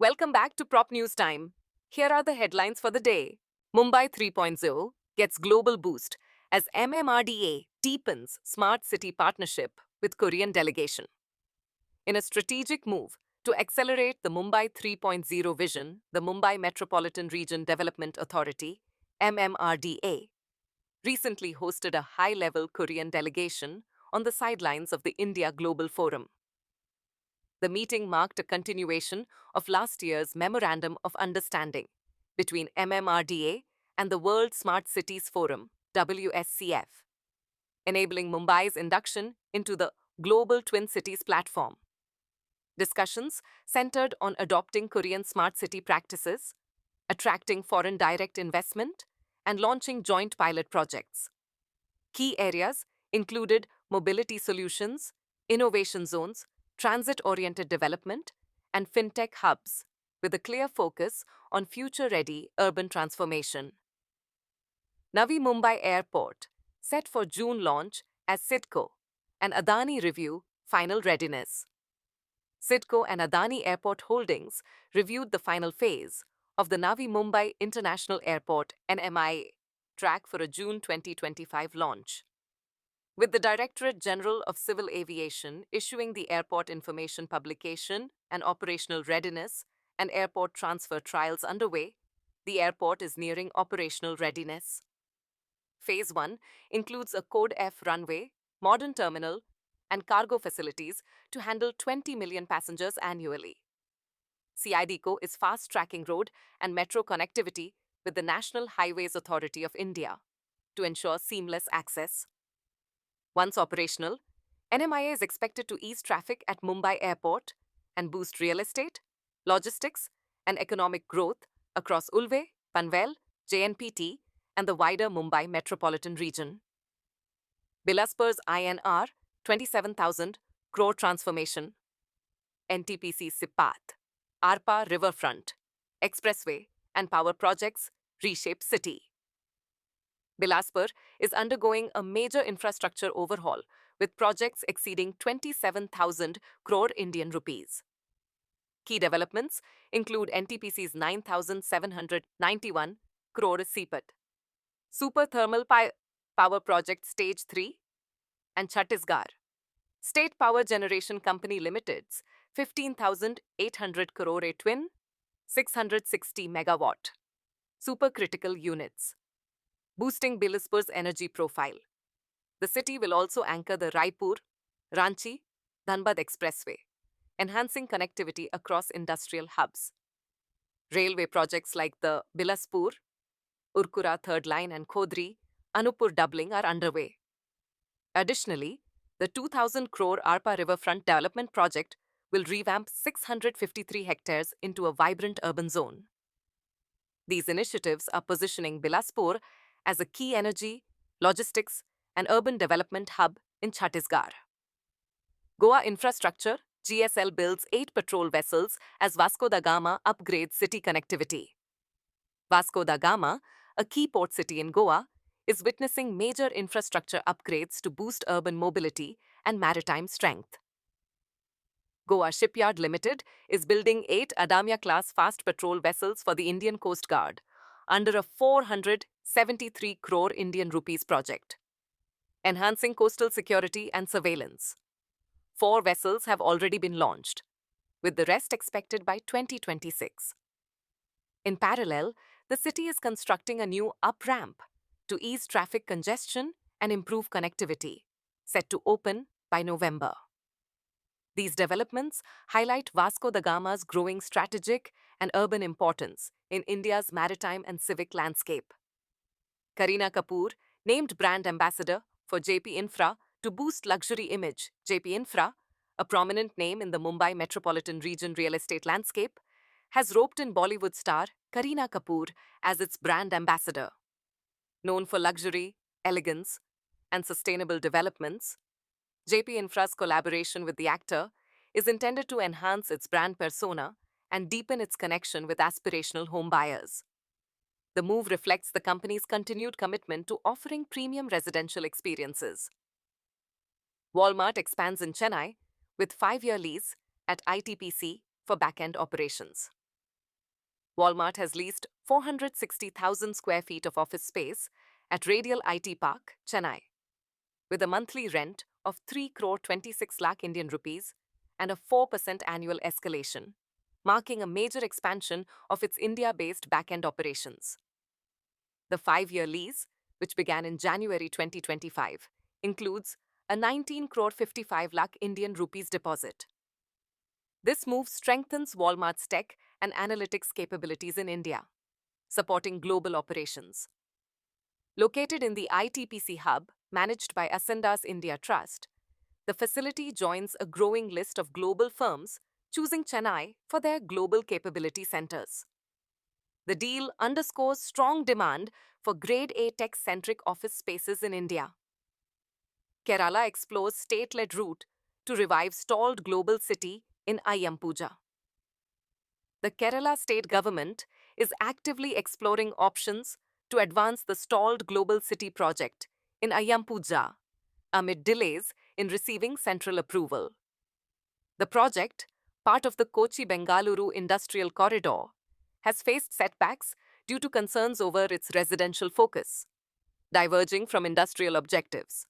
Welcome back to Prop News Time. Here are the headlines for the day. Mumbai 3.0 gets global boost as MMRDA deepens smart city partnership with Korean delegation. In a strategic move to accelerate the Mumbai 3.0 vision, the Mumbai Metropolitan Region Development Authority, MMRDA, recently hosted a high-level Korean delegation on the sidelines of the India Global Forum. The meeting marked a continuation of last year's Memorandum of Understanding between MMRDA and the World Smart Cities Forum, WSCF, enabling Mumbai's induction into the Global Twin Cities platform. Discussions centered on adopting Korean smart city practices, attracting foreign direct investment, and launching joint pilot projects. Key areas included mobility solutions, innovation zones, transit-oriented development, and fintech hubs, with a clear focus on future-ready urban transformation. Navi Mumbai Airport, set for June launch as CIDCO, and Adani review final readiness. CIDCO and Adani Airport Holdings reviewed the final phase of the Navi Mumbai International Airport (NMI) track for a June 2025 launch. With the Directorate General of Civil Aviation issuing the airport information publication and operational readiness and airport transfer trials underway, the airport is nearing operational readiness. Phase 1 includes a Code F runway, modern terminal, and cargo facilities to handle 20 million passengers annually. CIDCO is fast-tracking road and metro connectivity with the National Highways Authority of India to ensure seamless access. Once operational, NMIA is expected to ease traffic at Mumbai Airport and boost real estate, logistics, and economic growth across Ulve, Panvel, JNPT, and the wider Mumbai metropolitan region. Bilaspur's INR 27,000 crore transformation, NTPC Sipat, Arpa Riverfront, Expressway, and power projects reshape city. Bilaspur is undergoing a major infrastructure overhaul with projects exceeding 27,000 crore Indian rupees. Key developments include NTPC's 9,791 crore CPAT, Super Thermal Power Project Stage 3, and Chhattisgarh State Power Generation Company Limited's 15,800 crore twin 660 megawatt supercritical units, boosting Bilaspur's energy profile. The city will also anchor the Raipur, Ranchi, Dhanbad Expressway, enhancing connectivity across industrial hubs. Railway projects like the Bilaspur, Urkura Third Line and Khodri, Anuppur doubling are underway. Additionally, the 2,000 crore Arpa Riverfront development project will revamp 653 hectares into a vibrant urban zone. These initiatives are positioning Bilaspur as a key energy, logistics, and urban development hub in Chhattisgarh. Goa Infrastructure, GSL builds 8 patrol vessels as Vasco da Gama upgrades city connectivity. Vasco da Gama, a key port city in Goa, is witnessing major infrastructure upgrades to boost urban mobility and maritime strength. Goa Shipyard Limited is building 8 Adamya-class fast patrol vessels for the Indian Coast Guard under a 473 crore Indian rupees project, enhancing coastal security and surveillance. 4 vessels have already been launched, with the rest expected by 2026. In parallel, the city is constructing a new up-ramp to ease traffic congestion and improve connectivity, set to open by November. These developments highlight Vasco da Gama's growing strategic and urban importance in India's maritime and civic landscape. Kareena Kapoor, named brand ambassador for JP Infra to boost luxury image. JP Infra, a prominent name in the Mumbai metropolitan region real estate landscape, has roped in Bollywood star Kareena Kapoor as its brand ambassador. Known for luxury, elegance, and sustainable developments, JP Infra's collaboration with the actor is intended to enhance its brand persona and deepen its connection with aspirational home buyers. The move reflects the company's continued commitment to offering premium residential experiences. Walmart expands in Chennai with 5-year lease at ITPC for back-end operations. Walmart has leased 460,000 square feet of office space at Radial IT Park, Chennai, with a monthly rent of 3 crore 26 lakh Indian rupees and a 4% annual escalation, marking a major expansion of its India-based back-end operations. The 5-year lease, which began in January 2025, includes a 19 crore 55 lakh Indian rupees deposit. This move strengthens Walmart's tech and analytics capabilities in India, supporting global operations. Located in the ITPC hub, managed by Ascendas India Trust, the facility joins a growing list of global firms choosing Chennai for their global capability centers. The deal underscores strong demand for Grade A tech-centric office spaces in India. Kerala explores state-led route to revive stalled global city in Ayyampooja. The Kerala state government is actively exploring options to advance the stalled global city project in Ayyampooja amid delays in receiving central approval. The project, part of the Kochi-Bengaluru Industrial Corridor, has faced setbacks due to concerns over its residential focus, diverging from industrial objectives.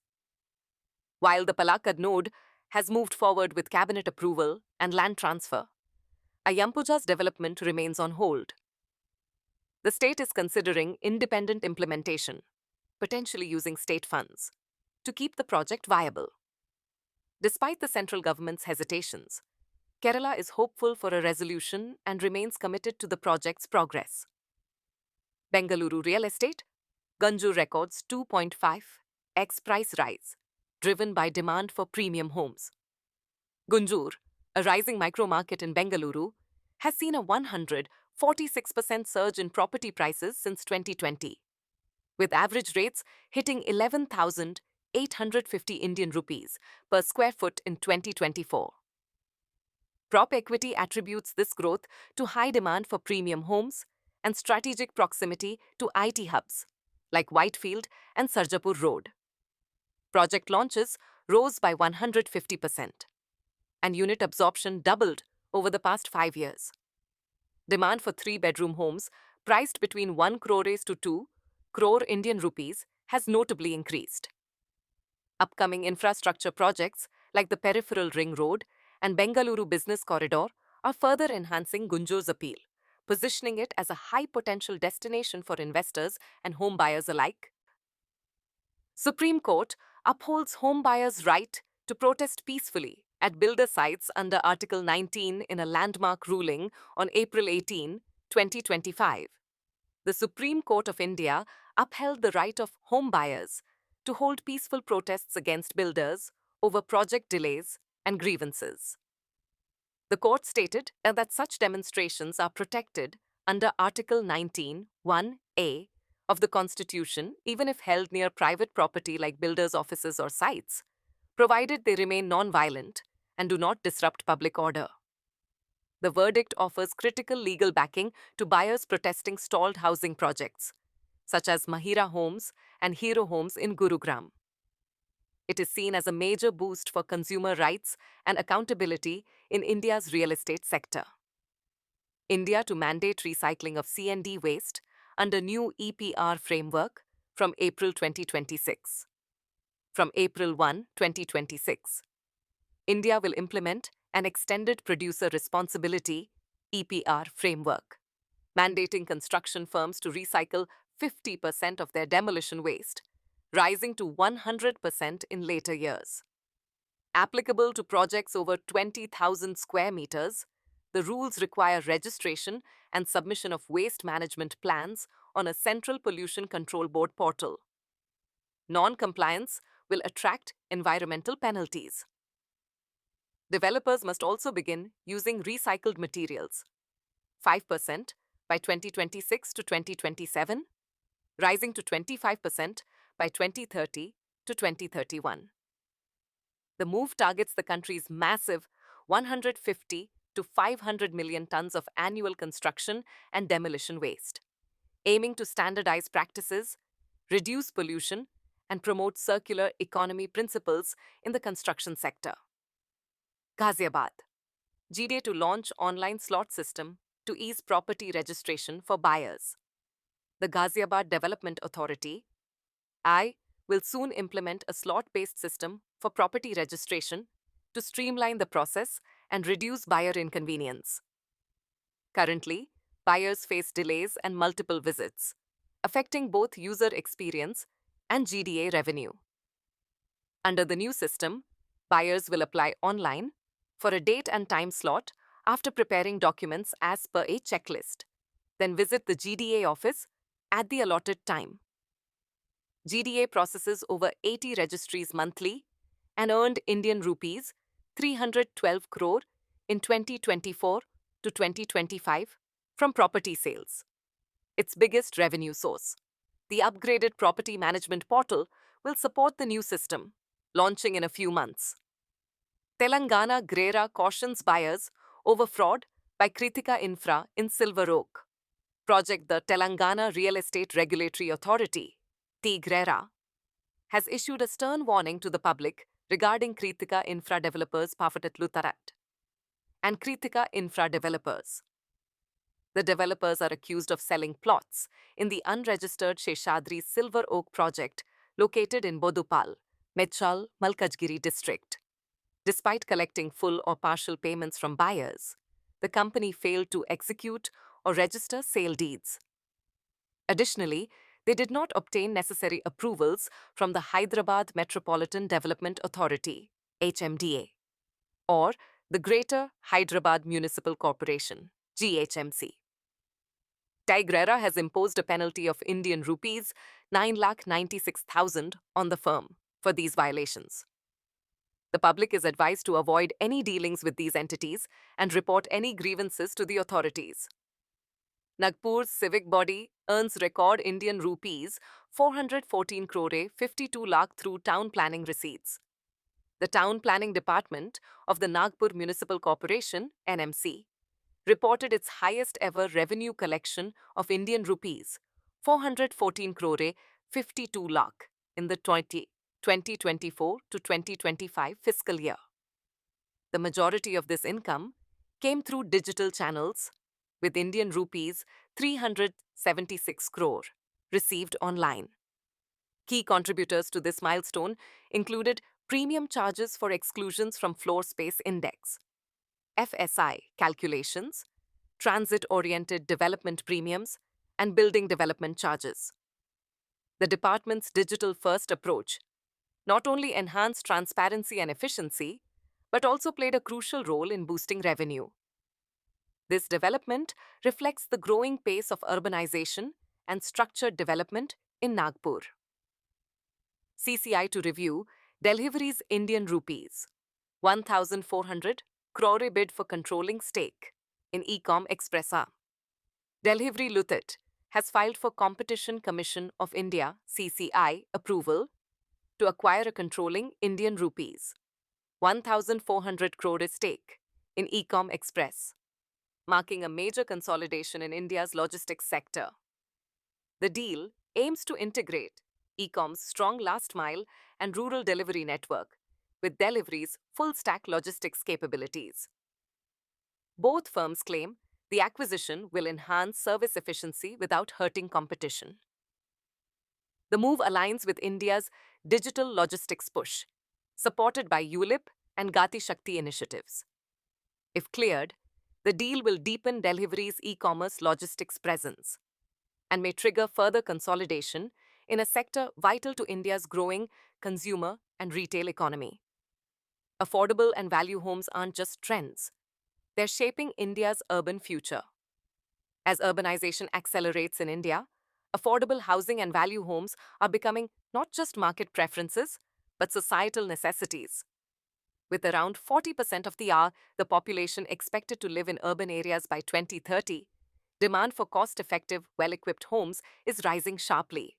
While the Palakkad node has moved forward with cabinet approval and land transfer, Ayyampooja's development remains on hold. The state is considering independent implementation, potentially using state funds, to keep the project viable. Despite the central government's hesitations, Kerala is hopeful for a resolution and remains committed to the project's progress. Bengaluru real estate, Ganjur records 2.5x price rise, driven by demand for premium homes. Gunjur, a rising micro-market in Bengaluru, has seen a 146% surge in property prices since 2020, with average rates hitting 11,850 Indian rupees per square foot in 2024. Prop Equity attributes this growth to high demand for premium homes and strategic proximity to IT hubs like Whitefield and Sarjapur Road. Project launches rose by 150%, and unit absorption doubled over the past 5 years. Demand for 3-bedroom homes priced between 1 crore to 2 crore Indian rupees has notably increased. Upcoming infrastructure projects like the Peripheral Ring Road and Bengaluru Business Corridor are further enhancing Gunjur's appeal, positioning it as a high-potential destination for investors and home buyers alike. Supreme Court upholds home buyers' right to protest peacefully at builder sites under Article 19 in a landmark ruling on April 18, 2025. The Supreme Court of India upheld the right of home buyers to hold peaceful protests against builders over project delays and grievances. The court stated that such demonstrations are protected under Article 19, 1A of the Constitution, even if held near private property like builders' offices or sites, provided they remain non-violent and do not disrupt public order. The verdict offers critical legal backing to buyers protesting stalled housing projects, such as Mahira Homes and Hero Homes in Gurugram. It is seen as a major boost for consumer rights and accountability in India's real estate sector. India to mandate recycling of C&D waste under new EPR framework from April 2026. From April 1, 2026, India will implement an extended producer responsibility EPR framework, mandating construction firms to recycle 50% of their demolition waste, rising to 100% in later years. Applicable to projects over 20,000 square meters, the rules require registration and submission of waste management plans on a Central Pollution Control Board portal. Non-compliance will attract environmental penalties. Developers must also begin using recycled materials, 5% by 2026 to 2027, rising to 25% by 2030 to 2031. The move targets the country's massive 150 to 500 million tons of annual construction and demolition waste, aiming to standardize practices, reduce pollution, and promote circular economy principles in the construction sector. Ghaziabad. GDA to launch online slot system to ease property registration for buyers. The Ghaziabad Development Authority I will soon implement a slot-based system for property registration to streamline the process and reduce buyer inconvenience. Currently, buyers face delays and multiple visits, affecting both user experience and GDA revenue. Under the new system, buyers will apply online for a date and time slot after preparing documents as per a checklist, then visit the GDA office at the allotted time. GDA processes over 80 registries monthly and earned Indian rupees 312 crore in 2024 to 2025 from property sales, its biggest revenue source. The upgraded property management portal will support the new system, launching in a few months. Telangana GRERA cautions buyers over fraud by Kritika Infra in Silver Oak. Project the Telangana Real Estate Regulatory Authority, TGRERA, has issued a stern warning to the public regarding Kritika Infra Developers Pafatatlu Tarat and Kritika Infra Developers. The developers are accused of selling plots in the unregistered Sheshadri Silver Oak project located in Bodupal, Mechal, Malkajgiri district. Despite collecting full or partial payments from buyers, the company failed to execute or register sale deeds. Additionally, they did not obtain necessary approvals from the Hyderabad Metropolitan Development Authority, HMDA, or the Greater Hyderabad Municipal Corporation, GHMC. TGRERA has imposed a penalty of Indian rupees 9,96,000 on the firm for these violations. The public is advised to avoid any dealings with these entities and report any grievances to the authorities. Nagpur's civic body earns record Indian rupees 414 crore 52 lakh through town planning receipts. The Town Planning Department of the Nagpur Municipal Corporation, NMC, reported its highest ever revenue collection of Indian rupees 414 crore 52 lakh in the 2024 to 2025 fiscal year. The majority of this income came through digital channels, with Indian rupees 376 crore received online. Key contributors to this milestone included premium charges for exclusions from Floor Space Index, FSI calculations, transit-oriented development premiums, and building development charges. The department's digital-first approach not only enhanced transparency and efficiency, but also played a crucial role in boosting revenue. This development reflects the growing pace of urbanization and structured development in Nagpur. CCI to review Delhivery's Indian rupees 1,400 crore bid for controlling stake in Ecom Expressa. Delhivery Limited has filed for Competition Commission of India (CCI) approval to acquire a controlling Indian rupees 1,400 crore stake in Ecom Express, marking a major consolidation in India's logistics sector. The deal aims to integrate Ecom's strong last-mile and rural delivery network with Delhivery's full-stack logistics capabilities. Both firms claim the acquisition will enhance service efficiency without hurting competition. The move aligns with India's digital logistics push, supported by ULIP and Gati Shakti initiatives. If cleared, the deal will deepen Delhivery's e-commerce logistics presence and may trigger further consolidation in a sector vital to India's growing consumer and retail economy. Affordable and value homes aren't just trends. They're shaping India's urban future. As urbanization accelerates in India, affordable housing and value homes are becoming not just market preferences, but societal necessities. With around 40% of the population expected to live in urban areas by 2030, demand for cost-effective, well-equipped homes is rising sharply.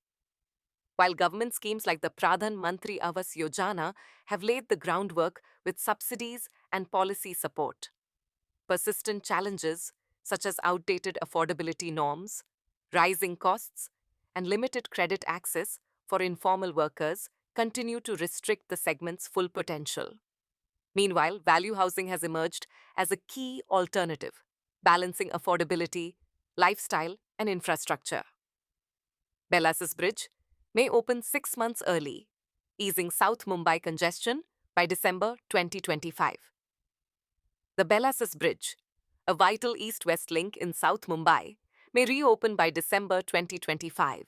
While government schemes like the Pradhan Mantri Awas Yojana have laid the groundwork with subsidies and policy support, persistent challenges such as outdated affordability norms, rising costs, and limited credit access for informal workers continue to restrict the segment's full potential. Meanwhile, value housing has emerged as a key alternative, balancing affordability, lifestyle, and infrastructure. Bellasis Bridge may open 6 months early, easing South Mumbai congestion by December 2025. The Bellasis Bridge, a vital east-west link in South Mumbai, may reopen by December 2025,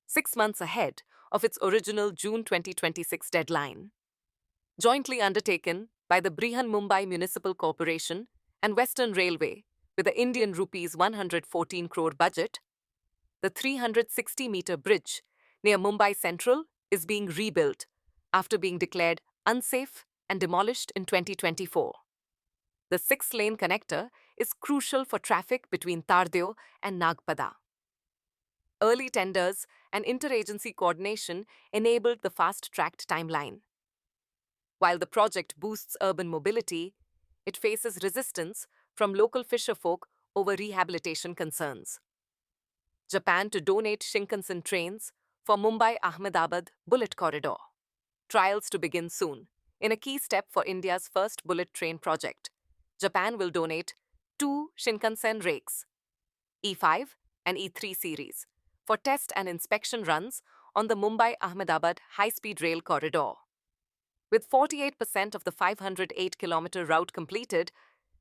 6 months ahead of its original June 2026 deadline. Jointly undertaken by the Brihan Mumbai Municipal Corporation and Western Railway with the Indian rupees 114 crore budget, the 360-meter bridge near Mumbai Central is being rebuilt after being declared unsafe and demolished in 2024. The 6-lane connector is crucial for traffic between Tardeo and Nagpada. Early tenders and interagency coordination enabled the fast-tracked timeline. While the project boosts urban mobility, it faces resistance from local fisherfolk over rehabilitation concerns. Japan to donate Shinkansen trains for Mumbai-Ahmedabad bullet corridor. Trials to begin soon. In a key step for India's first bullet train project, Japan will donate 2 Shinkansen rakes, E5 and E3 series, for test and inspection runs on the Mumbai-Ahmedabad high-speed rail corridor. With 48% of the 508-kilometer route completed,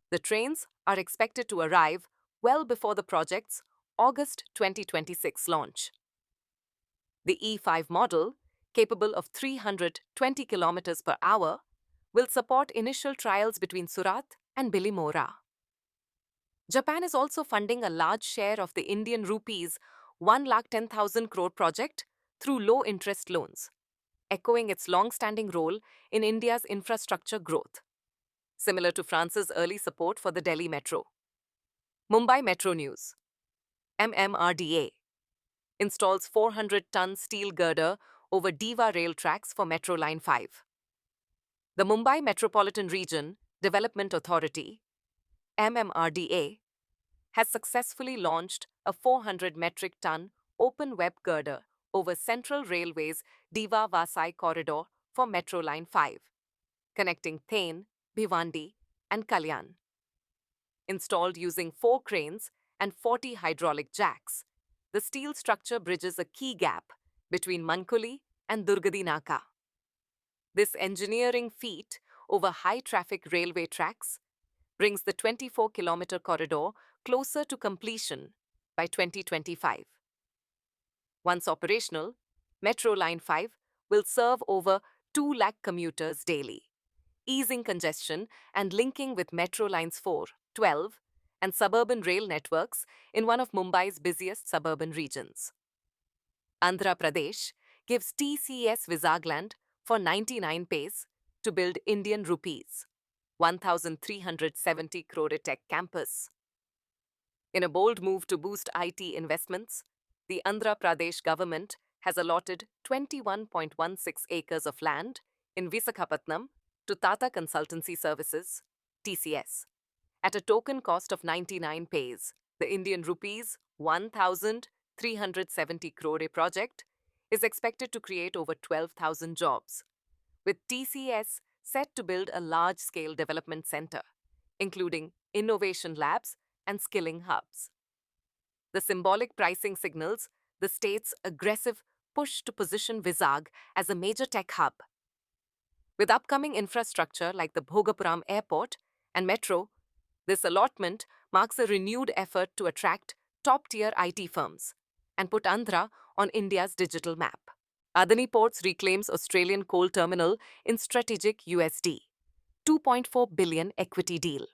the trains are expected to arrive well before the project's August 2026 launch. The E5 model, capable of 320 kilometers per hour, will support initial trials between Surat and Bilimora. Japan is also funding a large share of the Indian rupees 1,10,000 crore project through low-interest loans, echoing its long-standing role in India's infrastructure growth, similar to France's early support for the Delhi Metro. Mumbai Metro News. MMRDA installs 400-ton steel girder over Diva rail tracks for Metro Line 5. The Mumbai Metropolitan Region Development Authority, MMRDA, has successfully launched a 400-metric-ton open-web girder over Central Railway's Diva-Vasai corridor for Metro Line 5, connecting Thane, Bhiwandi, and Kalyan. Installed using 4 cranes and 40 hydraulic jacks, the steel structure bridges a key gap between Mankuli and Durgadi Naka. This engineering feat over high-traffic railway tracks brings the 24-kilometer corridor closer to completion by 2025. Once operational, Metro Line 5 will serve over 2 lakh commuters daily, easing congestion and linking with Metro Lines 4, 12, and suburban rail networks in one of Mumbai's busiest suburban regions. Andhra Pradesh gives TCS Vizagland for 99 paise to build Indian rupees 1,370 crore tech campus. In a bold move to boost IT investments, the Andhra Pradesh government has allotted 21.16 acres of land in Visakhapatnam to Tata Consultancy Services, TCS, at a token cost of 99 paise. The Indian rupees 1,370 crore project is expected to create over 12,000 jobs, with TCS set to build a large-scale development center, including innovation labs and skilling hubs. The symbolic pricing signals the state's aggressive push to position Vizag as a major tech hub. With upcoming infrastructure like the Bhogapuram Airport and Metro, this allotment marks a renewed effort to attract top-tier IT firms and put Andhra on India's digital map. Adani Ports reclaims Australian coal terminal in strategic USD $2.4 billion equity deal.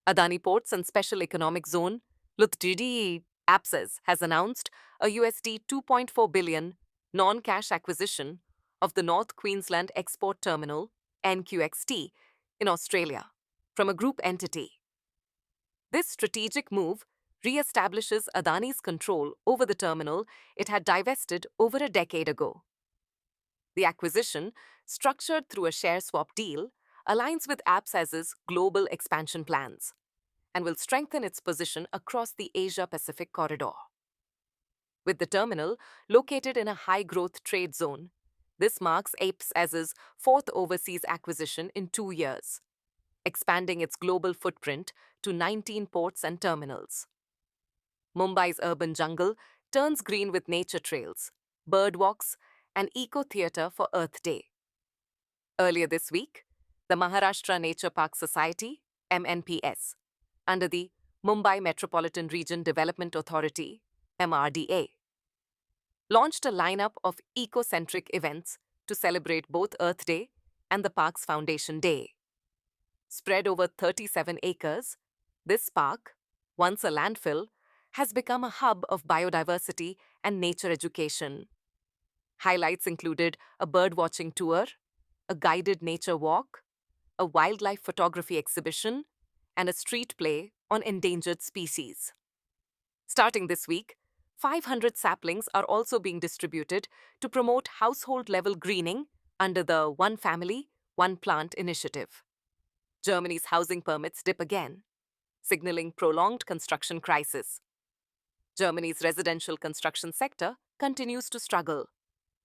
Adani Ports and Special Economic Zone, LUTD APSEZ, has announced a USD $2.4 billion non-cash acquisition of the North Queensland Export Terminal, NQXT, in Australia from a group entity. This strategic move re-establishes Adani's control over the terminal it had divested over a decade ago. The acquisition, structured through a share swap deal, aligns with APSEZ's global expansion plans and will strengthen its position across the Asia-Pacific corridor. With the terminal located in a high-growth trade zone, this marks APSEZ's 4th overseas acquisition in 2 years, expanding its global footprint to 19 ports and terminals. Mumbai's urban jungle turns green with nature trails, bird walks, and eco-theatre for Earth Day. Earlier this week, the Maharashtra Nature Park Society, MNPS, under the Mumbai Metropolitan Region Development Authority, MRDA, launched a lineup of eco-centric events to celebrate both Earth Day and the park's Foundation Day. Spread over 37 acres, this park, once a landfill, has become a hub of biodiversity and nature education. Highlights included a bird-watching tour, a guided nature walk, a wildlife photography exhibition, and a street play on endangered species. Starting this week, 500 saplings are also being distributed to promote household-level greening under the One Family, One Plant initiative. Germany's housing permits dip again, signaling prolonged construction crisis. Germany's residential construction sector continues to struggle,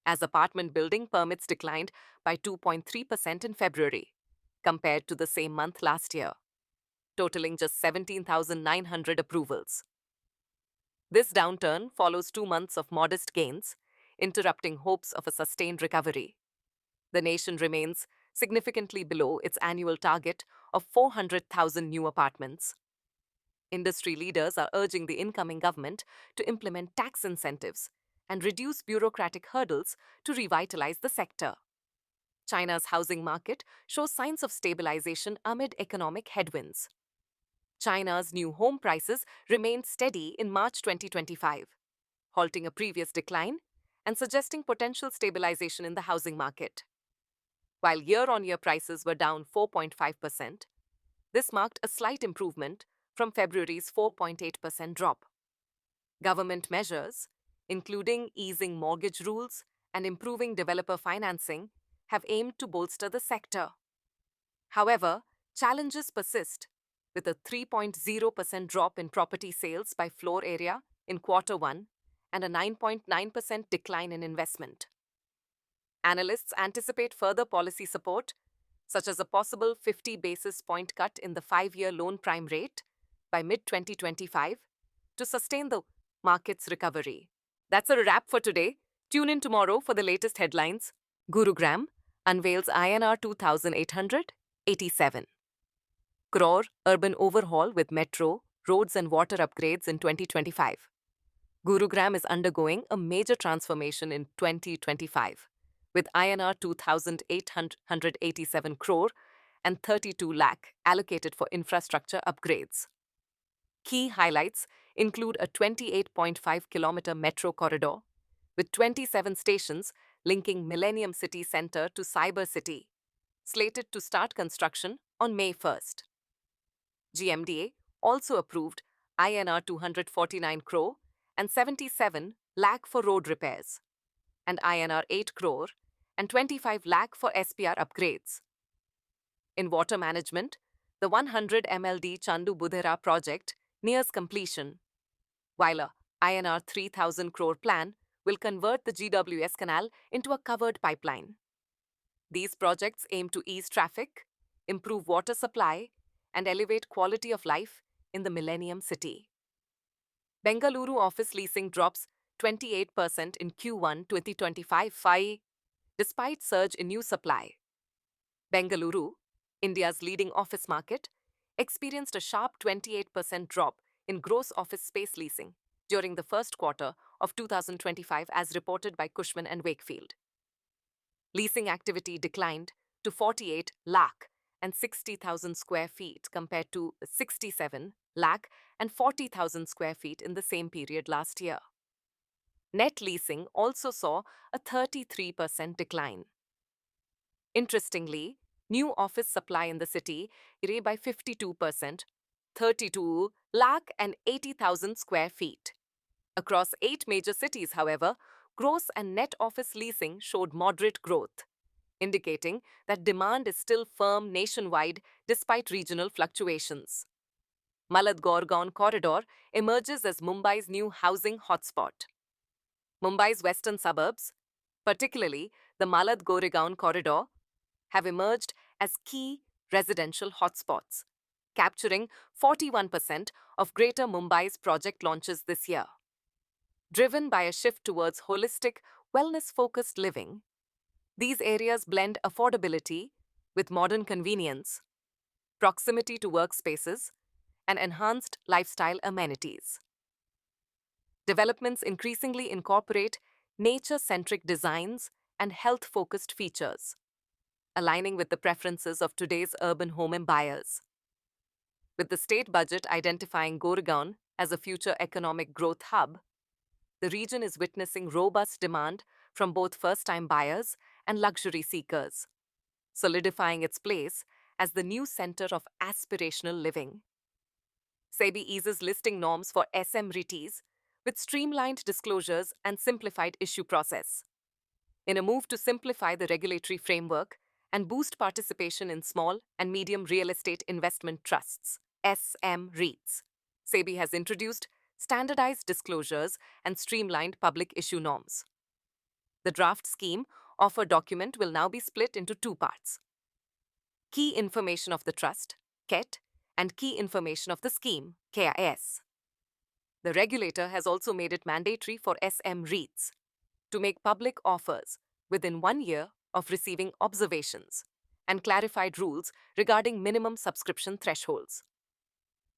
as apartment building permits declined by 2.3% in February, compared to the same month last year, totaling just 17,900 approvals. This downturn follows 2 months of modest gains, interrupting hopes of a sustained recovery. The nation remains significantly below its annual target of 400,000 new apartments. Industry leaders are urging the incoming government to implement tax incentives and reduce bureaucratic hurdles to revitalize the sector. China's housing market shows signs of stabilization amid economic headwinds. China's new home prices remained steady in March 2025, halting a previous decline and suggesting potential stabilization in the housing market. While year-on-year prices were down 4.5%, this marked a slight improvement from February's 4.8% drop. Government measures, including easing mortgage rules and improving developer financing, have aimed to bolster the sector. However, challenges persist, with a 3.0% drop in property sales by floor area in Q1 and a 9.9% decline in investment. Analysts anticipate further policy support, such as a possible 50 basis point cut in the 5-year loan prime rate by mid-2025, to sustain the market's recovery. That's a wrap for today. Tune in tomorrow for the latest headlines. Gurugram unveils INR 2,887 crore urban overhaul with metro, roads and water upgrades in 2025. Gurugram is undergoing a major transformation in 2025, with INR 2,887 crore and 32 lakh allocated for infrastructure upgrades. Key highlights include a 28.5-kilometer metro corridor with 27 stations linking Millennium City Centre to Cyber City, slated to start construction on May 1st. GMDA also approved INR 249 crore and 77 lakh for road repairs, and INR 8 crore and 25 lakh for SPR upgrades. In water management, the 100 MLD Chandu Budhera project nears completion, while a INR 3,000 crore plan will convert the GWS canal into a covered pipeline. These projects aim to ease traffic, improve water supply, and elevate quality of life in the Millennium City. Bengaluru office leasing drops 28% in Q1 2025, despite surge in new supply. Bengaluru, India's leading office market, experienced a sharp 28% drop in gross office space leasing during the first quarter of 2025, as reported by Cushman & Wakefield. Leasing activity declined to 48 lakh and 60,000 square feet compared to 67 lakh and 40,000 square feet in the same period last year. Net leasing also saw a 33% decline. Interestingly, new office supply in the city grew by 52%, 32 lakh and 80,000 square feet. Across 8 major cities, however, gross and net office leasing showed moderate growth, indicating that demand is still firm nationwide despite regional fluctuations. Malad-Gorgaon corridor emerges as Mumbai's new housing hotspot. Mumbai's western suburbs, particularly the Malad-Goregaon corridor, have emerged as key residential hotspots, capturing 41% of Greater Mumbai's project launches this year. Driven by a shift towards holistic, wellness-focused living, these areas blend affordability with modern convenience, proximity to workspaces, and enhanced lifestyle amenities. Developments increasingly incorporate nature-centric designs and health-focused features, aligning with the preferences of today's urban home buyers. With the state budget identifying Goregaon as a future economic growth hub, the region is witnessing robust demand from both first-time buyers and luxury seekers, solidifying its place as the new center of aspirational living. SEBI eases listing norms for SM REITs with streamlined disclosures and simplified issue process. In a move to simplify the regulatory framework and boost participation in small and medium real estate investment trusts, SM REITs, SEBI has introduced standardized disclosures and streamlined public issue norms. The draft scheme offer document will now be split into two parts: Key Information of the Trust, KET, and Key Information of the Scheme, KIS. The regulator has also made it mandatory for SM REITs to make public offers within 1 year of receiving observations and clarified rules regarding minimum subscription thresholds.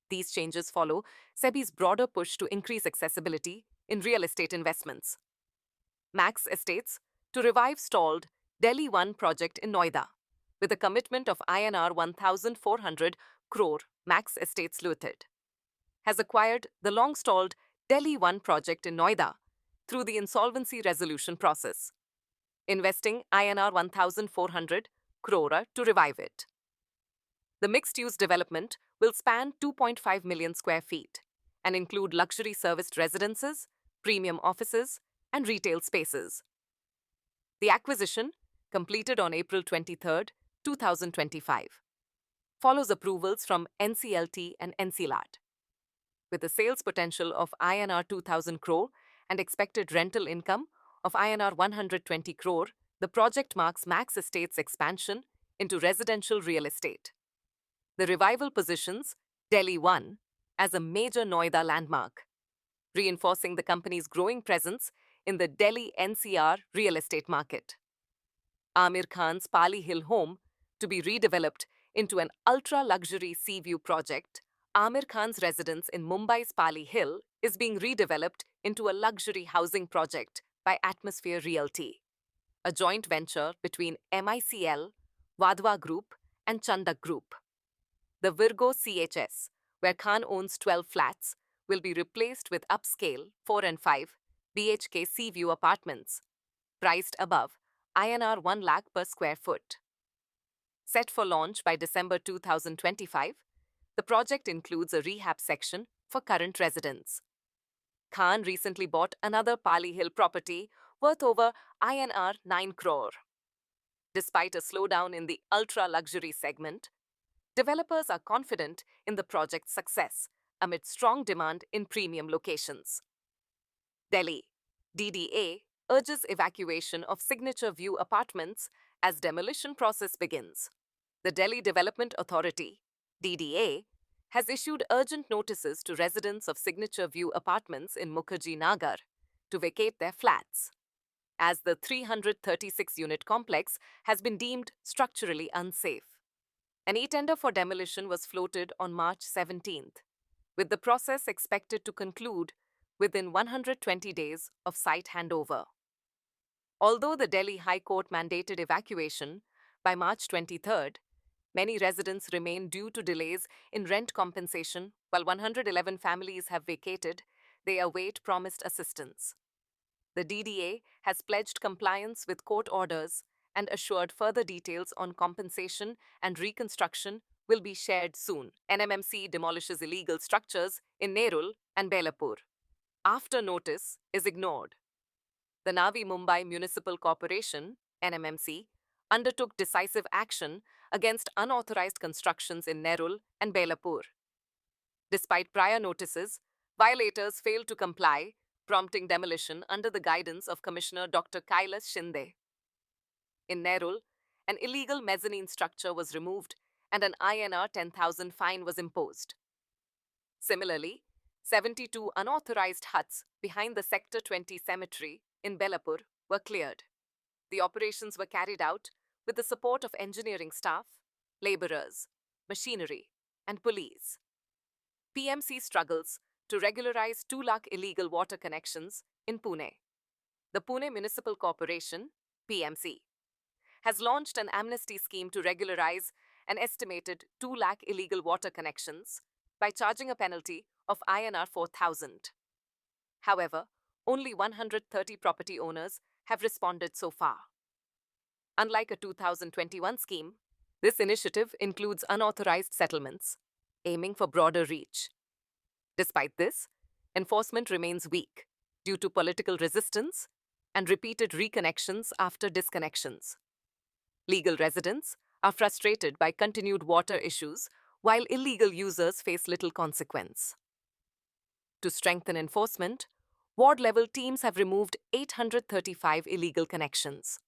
These changes follow SEBI's broader push to increase accessibility in real estate investments. Max Estates to revive stalled Delhi One project in Noida with a commitment of INR 1,400 crore. Max Estates Limited has acquired the long-stalled Delhi One project in Noida through the insolvency resolution process, investing INR 1,400 crore to revive it. The mixed-use development will span 2.5 million square feet and include luxury serviced residences, premium offices, and retail spaces. The acquisition, completed on April 23, 2025, follows approvals from NCLT and NCLAT. With a sales potential of INR 2,000 crore and expected rental income of INR 120 crore, the project marks Max Estates' expansion into residential real estate. The revival positions Delhi One as a major Noida landmark, reinforcing the company's growing presence in the Delhi NCR real estate market. Amir Khan's Pali Hill home, to be redeveloped into an ultra-luxury sea view project, Amir Khan's residence in Mumbai's Pali Hill is being redeveloped into a luxury housing project by Atmosphere Realty, a joint venture between MICL, Vadhva Group, and Chandak Group. The Virgo CHS, where Khan owns 12 flats, will be replaced with upscale 4 and 5 BHK Sea View apartments, priced above INR 1 lakh per square foot. Set for launch by December 2025, the project includes a rehab section for current residents. Khan recently bought another Pali Hill property worth over INR 9 crore. Despite a slowdown in the ultra-luxury segment, developers are confident in the project's success amid strong demand in premium locations. Delhi, DDA urges evacuation of Signature View apartments as demolition process begins. The Delhi Development Authority, DDA, has issued urgent notices to residents of Signature View apartments in Mukherjee Nagar to vacate their flats, as the 336-unit complex has been deemed structurally unsafe. An e-tender for demolition was floated on March 17th, with the process expected to conclude within 120 days of site handover. Although the Delhi High Court mandated evacuation by March 23rd, many residents remain due to delays in rent compensation. While 111 families have vacated, they await promised assistance. The DDA has pledged compliance with court orders and assured further details on compensation and reconstruction will be shared soon. NMMC demolishes illegal structures in Nerul and Belapur after notice is ignored. The Navi Mumbai Municipal Corporation, NMMC, undertook decisive action against unauthorized constructions in Nerul and Belapur. Despite prior notices, violators failed to comply, prompting demolition under the guidance of Commissioner Dr. Kailas Shinde. In Nerul, an illegal mezzanine structure was removed and an INR 10,000 fine was imposed. Similarly, 72 unauthorized huts behind the Sector 20 cemetery in Belapur were cleared. The operations were carried out with the support of engineering staff, laborers, machinery, and police. PMC struggles to regularize 2 lakh illegal water connections in Pune. The Pune Municipal Corporation, PMC, has launched an amnesty scheme to regularize an estimated 2 lakh illegal water connections by charging a penalty of INR 4,000. However, only 130 property owners have responded so far. Unlike a 2021 scheme, this initiative includes unauthorized settlements, aiming for broader reach. Despite this, enforcement remains weak due to political resistance and repeated reconnections after disconnections. Legal residents are frustrated by continued water issues, while illegal users face little consequence. To strengthen enforcement, ward-level teams have removed 835 illegal connections.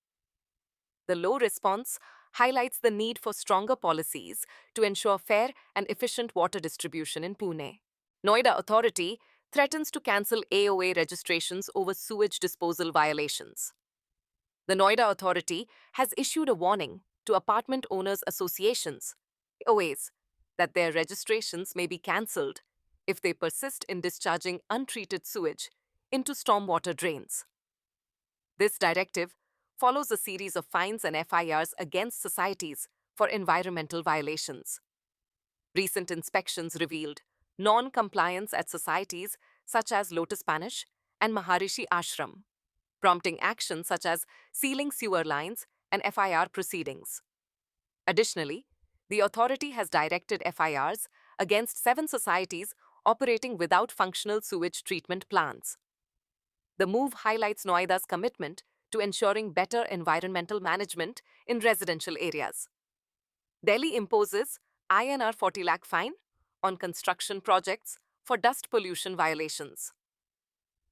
The low response highlights the need for stronger policies to ensure fair and efficient water distribution in Pune. Noida Authority threatens to cancel AOA registrations over sewage disposal violations. The Noida Authority has issued a warning to apartment owners associations, AOAs, that their registrations may be cancelled if they persist in discharging untreated sewage into stormwater drains. This directive follows a series of fines and FIRs against societies for environmental violations. Recent inspections revealed non-compliance at societies such as Lotus Panish and Maharishi Ashram, prompting actions such as sealing sewer lines and FIR proceedings. Additionally, the authority has directed FIRs against 7 societies operating without functional sewage treatment plants. The move highlights Noida's commitment to ensuring better environmental management in residential areas. Delhi imposes INR 40 lakh fine on construction projects for dust pollution violations.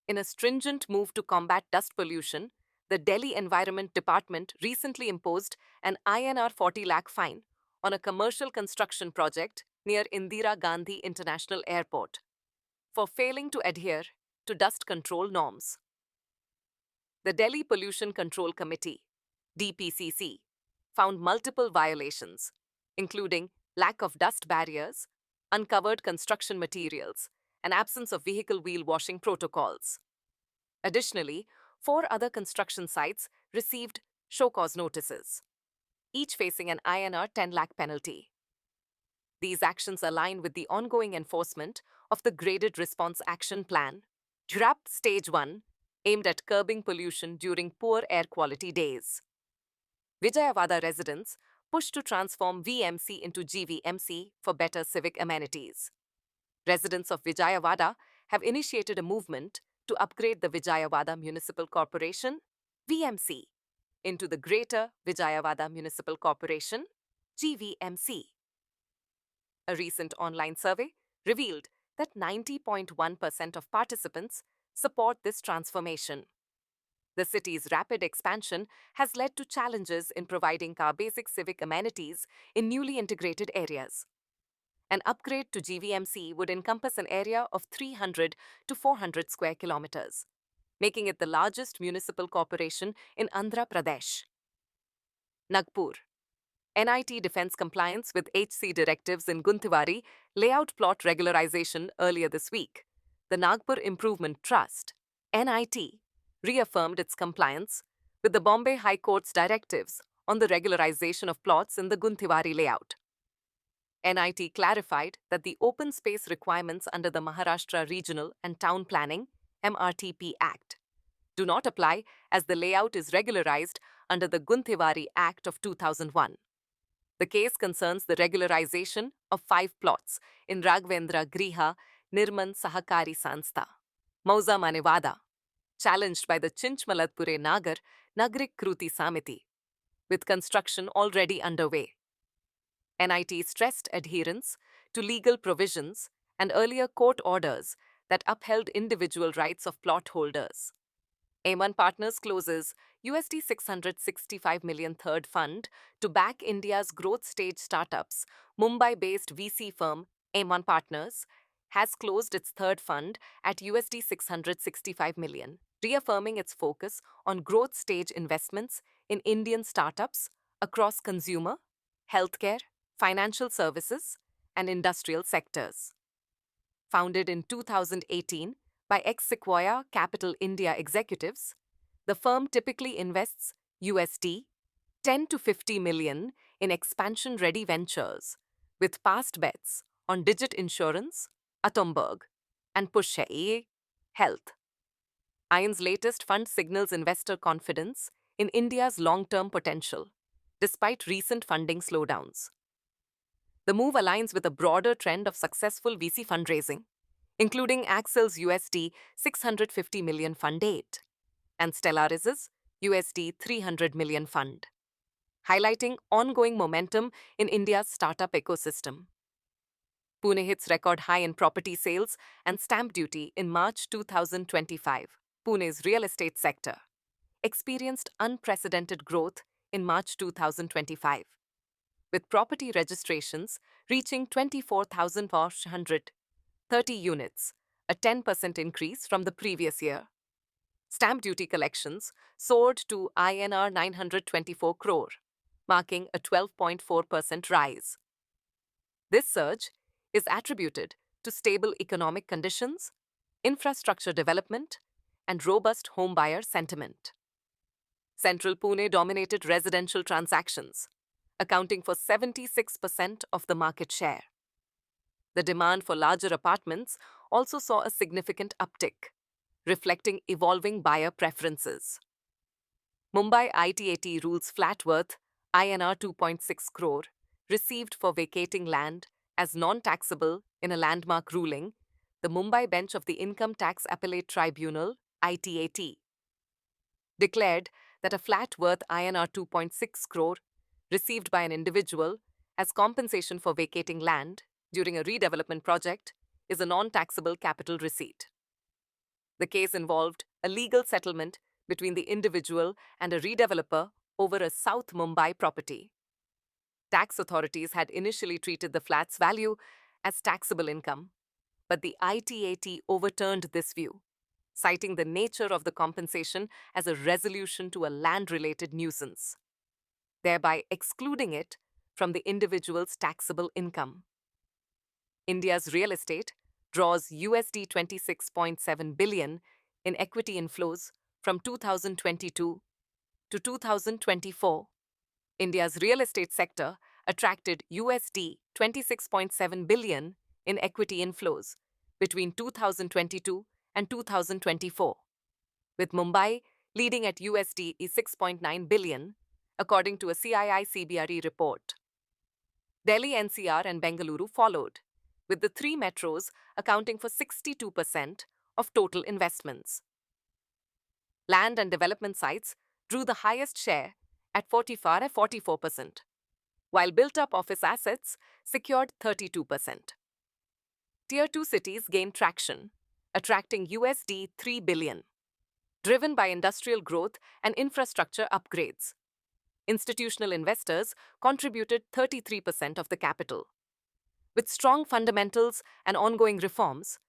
In a stringent move to combat dust pollution, the Delhi Environment Department recently imposed an INR 40 lakh fine on a commercial construction project near Indira Gandhi International Airport for failing to adhere to dust control norms. The Delhi Pollution Control Committee, DPCC, found multiple violations, including lack of dust barriers, uncovered construction materials, and absence of vehicle wheel washing protocols. Additionally, 4 other construction sites received show-cause notices, each facing an INR 10 lakh penalty. These actions align with the ongoing enforcement of the Graded Response Action Plan, GRAP Stage 1, aimed at curbing pollution during poor air quality days. Vijayawada residents push to transform VMC into GVMC for better civic amenities. Residents of Vijayawada have initiated a movement to upgrade the Vijayawada Municipal Corporation, VMC, into the Greater Vijayawada Municipal Corporation, GVMC. A recent online survey revealed that 90.1% of participants support this transformation. The city's rapid expansion has led to challenges in providing basic civic amenities in newly integrated areas. An upgrade to GVMC would encompass an area of 300 to 400 square kilometers, making it the largest municipal corporation in Andhra Pradesh. Nagpur. NIT defends compliance with HC directives in Guntiwari layout plot regularization earlier this week. The Nagpur Improvement Trust, NIT, reaffirmed its compliance with the Bombay High Court's directives on the regularization of plots in the Guntiwari layout. NIT clarified that the open space requirements under the Maharashtra Regional and Town Planning (MRTP) Act do not apply as the layout is regularized under the Guntiwari Act of 2001. The case concerns the regularization of 5 plots in Raghavendra Griha Nirman Sahakari Sanstha, Mauza Manewada, challenged by the Chinchmaladpure Nagar Nagrik Kruti Samiti, with construction already underway. NIT stressed adherence to legal provisions and earlier court orders that upheld individual rights of plot holders. A1 Partners closes USD 665 million third fund to back India's growth stage startups. Mumbai-based VC firm A1 Partners has closed its third fund at USD 665 million, reaffirming its focus on growth stage investments in Indian startups across consumer, healthcare, financial services, and industrial sectors. Founded in 2018 by ex-Sequoia Capital India executives, the firm typically invests USD 10 to 50 million in expansion-ready ventures, with past bets on Digit Insurance, Atomberg, and Pushai Health. ION's latest fund signals investor confidence in India's long-term potential, despite recent funding slowdowns. The move aligns with a broader trend of successful VC fundraising, including Accel's USD 650 million Fund 8 and Stellaris's USD 300 million fund, highlighting ongoing momentum in India's startup ecosystem. Pune hits record high in property sales and stamp duty in March 2025. Pune's real estate sector experienced unprecedented growth in March 2025, with property registrations reaching 24,430 units, a 10% increase from the previous year. Stamp duty collections soared to INR 924 crore, marking a 12.4% rise. This surge is attributed to stable economic conditions, infrastructure development, and robust homebuyer sentiment. Central Pune dominated residential transactions, accounting for 76% of the market share. The demand for larger apartments also saw a significant uptick, reflecting evolving buyer preferences. Mumbai ITAT rules flat worth INR 2.6 crore received for vacating land as non-taxable in a landmark ruling, the Mumbai bench of the Income Tax Appellate Tribunal ITAT declared that a flat worth INR 2.6 crore received by an individual as compensation for vacating land during a redevelopment project is a non-taxable capital receipt. The case involved a legal settlement between the individual and a redeveloper over a South Mumbai property. Tax authorities had initially treated the flat's value as taxable income, but the ITAT overturned this view, citing the nature of the compensation as a resolution to a land-related nuisance, thereby excluding it from the individual's taxable income. India's real estate draws USD 26.7 billion in equity inflows from 2022 to 2024. India's real estate sector attracted USD 26.7 billion in equity inflows between 2022 and 2024, with Mumbai leading at USD 6.9 billion, according to a CII-CBRE report. Delhi NCR and Bengaluru followed, with the three metros accounting for 62% of total investments. Land and development sites drew the highest share at 44%, while built-up office assets secured 32%. Tier 2 cities gained traction, attracting USD 3 billion, driven by industrial growth and infrastructure upgrades. Institutional investors contributed 33% of the capital. With strong fundamentals and ongoing reforms,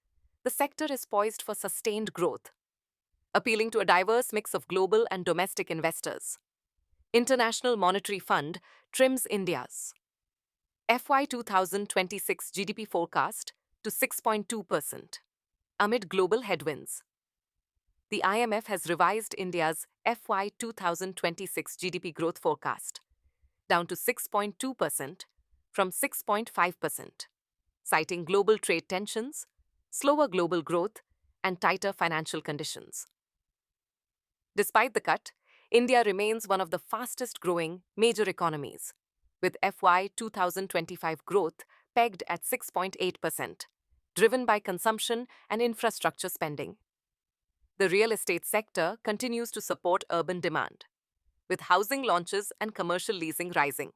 the sector is poised for sustained growth, appealing to a diverse mix of global and domestic investors. International Monetary Fund trims India's FY 2026 GDP forecast to 6.2% amid global headwinds. The IMF has revised India's FY 2026 GDP growth forecast down to 6.2% from 6.5%, citing global trade tensions, slower global growth, and tighter financial conditions. Despite the cut, India remains one of the fastest-growing major economies, with FY 2025 growth pegged at 6.8%, driven by consumption and infrastructure spending. The real estate sector continues to support urban demand, with housing launches and commercial leasing rising.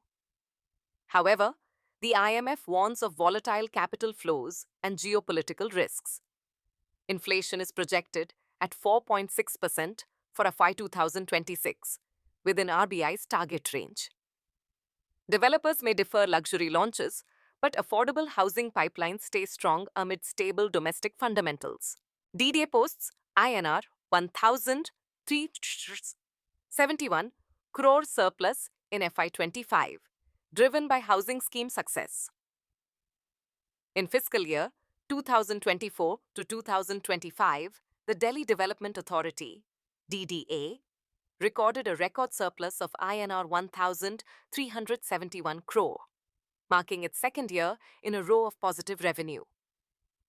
However, the IMF warns of volatile capital flows and geopolitical risks. Inflation is projected at 4.6% for FY 2026, within RBI's target range. Developers may defer luxury launches, but affordable housing pipelines stay strong amid stable domestic fundamentals. DDA posts INR 1,371 crore surplus in FY 25, driven by housing scheme success. In fiscal year 2024 to 2025, the Delhi Development Authority, DDA, recorded a record surplus of INR 1,371 crore, marking its second year in a row of positive revenue.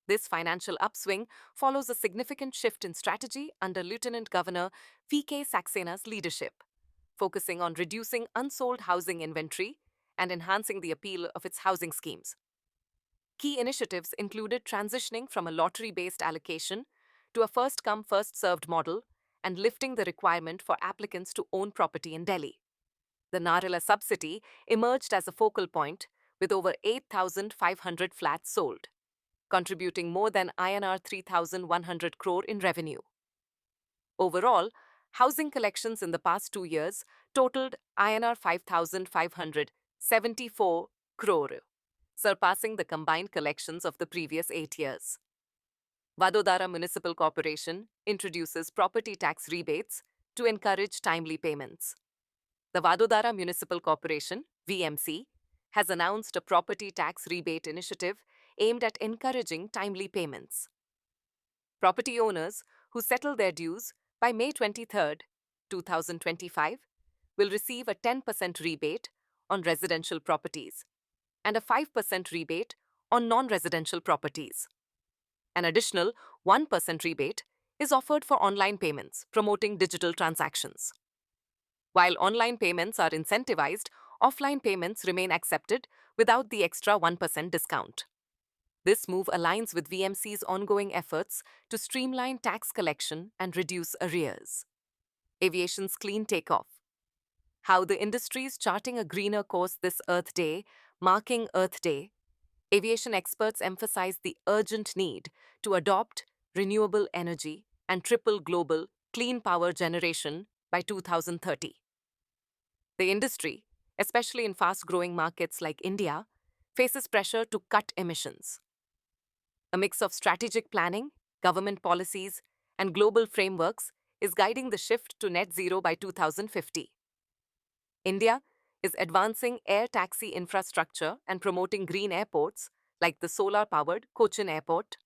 This financial upswing follows a significant shift in strategy under Lieutenant Governor V.K. Saxena's leadership, focusing on reducing unsold housing inventory and enhancing the appeal of its housing schemes. Key initiatives included transitioning from a lottery-based allocation to a first-come, first-served model and lifting the requirement for applicants to own property in Delhi. The Narela subsidy emerged as a focal point, with over 8,500 flats sold, contributing more than INR 3,100 crore in revenue. Overall, housing collections in the past 2 years totaled INR 5,574 crore, surpassing the combined collections of the previous 8 years. Vadodara Municipal Corporation introduces property tax rebates to encourage timely payments. The Vadodara Municipal Corporation, VMC, has announced a property tax rebate initiative aimed at encouraging timely payments. Property owners who settle their dues by May 23, 2025, will receive a 10% rebate on residential properties and a 5% rebate on non-residential properties. An additional 1% rebate is offered for online payments, promoting digital transactions. While online payments are incentivized, offline payments remain accepted without the extra 1% discount. This move aligns with VMC's ongoing efforts to streamline tax collection and reduce arrears. Aviation's clean takeoff. How the industry is charting a greener course this Earth Day, marking Earth Day. Aviation experts emphasize the urgent need to adopt renewable energy and triple global clean power generation by 2030. The industry, especially in fast-growing markets like India, faces pressure to cut emissions. A mix of strategic planning, government policies, and global frameworks is guiding the shift to net zero by 2050. India is advancing air taxi infrastructure and promoting green airports like the solar-powered Cochin Airport.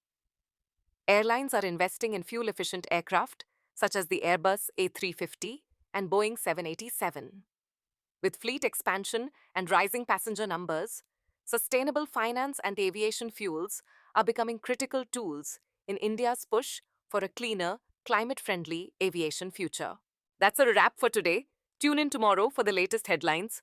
Airlines are investing in fuel-efficient aircraft such as the Airbus A350 and Boeing 787. With fleet expansion and rising passenger numbers, sustainable finance and aviation fuels are becoming critical tools in India's push for a cleaner, climate-friendly aviation future. That's a wrap for today. Tune in tomorrow for the latest headlines.